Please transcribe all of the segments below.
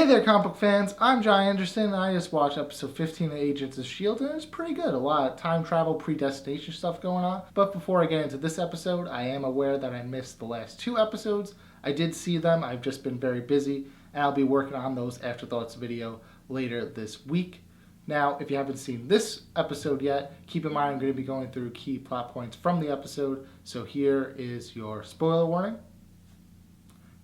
Hey there, comic book fans. I'm John Andersen, and I just watched episode 15 of Agents of S.H.I.E.L.D, and it's pretty good. A lot of time travel, predestination stuff going on. But before I get into this episode, I am aware that I missed the last two episodes. I did see them. I've just been very busy, and I'll be working on those afterthoughts video later this week. Now, if you haven't seen this episode yet, keep in mind I'm going to be going through key plot points from the episode. So here is your spoiler warning.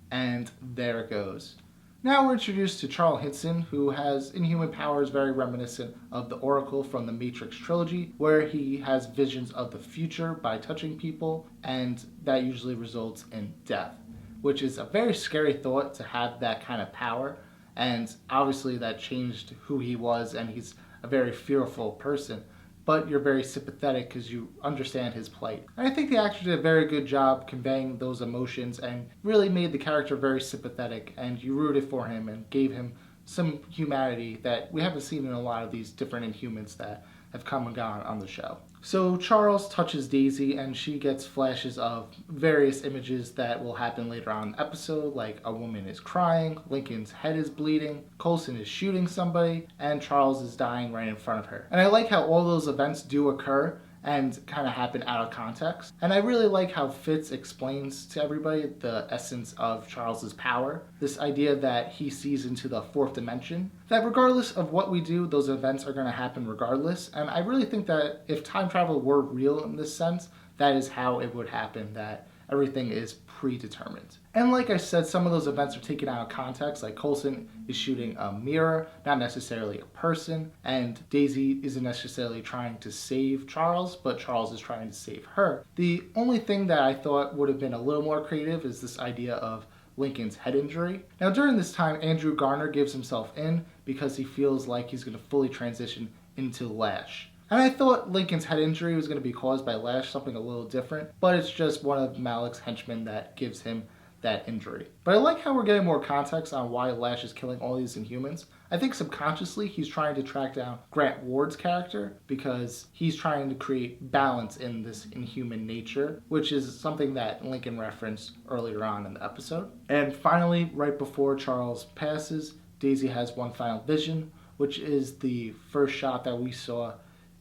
And there it goes. Now we're introduced to Charles Hinson, who has inhuman powers very reminiscent of the Oracle from the Matrix trilogy, where he has visions of the future by touching people, and that usually results in death, which is a very scary thought to have that kind of power, and obviously that changed who he was, and he's a very fearful person. But you're very sympathetic because you understand his plight. And I think the actor did a very good job conveying those emotions and really made the character very sympathetic, and you rooted for him and gave him some humanity that we haven't seen in a lot of these different Inhumans that have come and gone on the show. So Charles touches Daisy and she gets flashes of various images that will happen later on in the episode, like a woman is crying, Lincoln's head is bleeding, Coulson is shooting somebody, and Charles is dying right in front of her. And I like how all those events do occur and kind of happen out of context. And I really like how Fitz explains to everybody the essence of Charles's power. This idea that he sees into the fourth dimension, that regardless of what we do, those events are going to happen regardless. And I really think that if time travel were real in this sense, that is how it would happen, that everything is predetermined. And like I said, some of those events are taken out of context, like Coulson is shooting a mirror, not necessarily a person, and Daisy isn't necessarily trying to save Charles, but Charles is trying to save her. The only thing that I thought would have been a little more creative is this idea of Lincoln's head injury. Now during this time, Andrew Garner gives himself in because he feels like he's going to fully transition into Lash. And I thought Lincoln's head injury was going to be caused by Lash, something a little different, but it's just one of Malik's henchmen that gives him that injury. But I like how we're getting more context on why Lash is killing all these Inhumans. I think subconsciously he's trying to track down Grant Ward's character because he's trying to create balance in this inhuman nature, which is something that Lincoln referenced earlier on in the episode. And finally, right before Charles passes, Daisy has one final vision, which is the first shot that we saw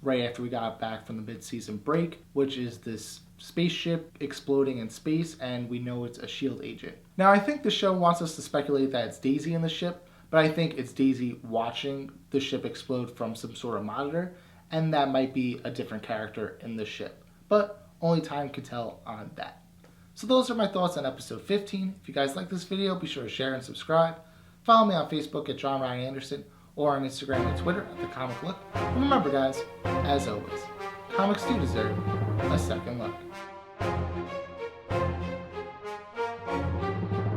right after we got back from the mid-season break, which is this spaceship exploding in space, and we know it's a S.H.I.E.L.D. agent. Now, I think the show wants us to speculate that it's Daisy in the ship, but I think it's Daisy watching the ship explode from some sort of monitor, and that might be a different character in the ship. But only time can tell on that. So those are my thoughts on episode 15. If you guys like this video, be sure to share and subscribe. Follow me on Facebook at John Ryan Andersen, or on Instagram and Twitter at The Comic Look. And remember guys, as always, comics do deserve a second look.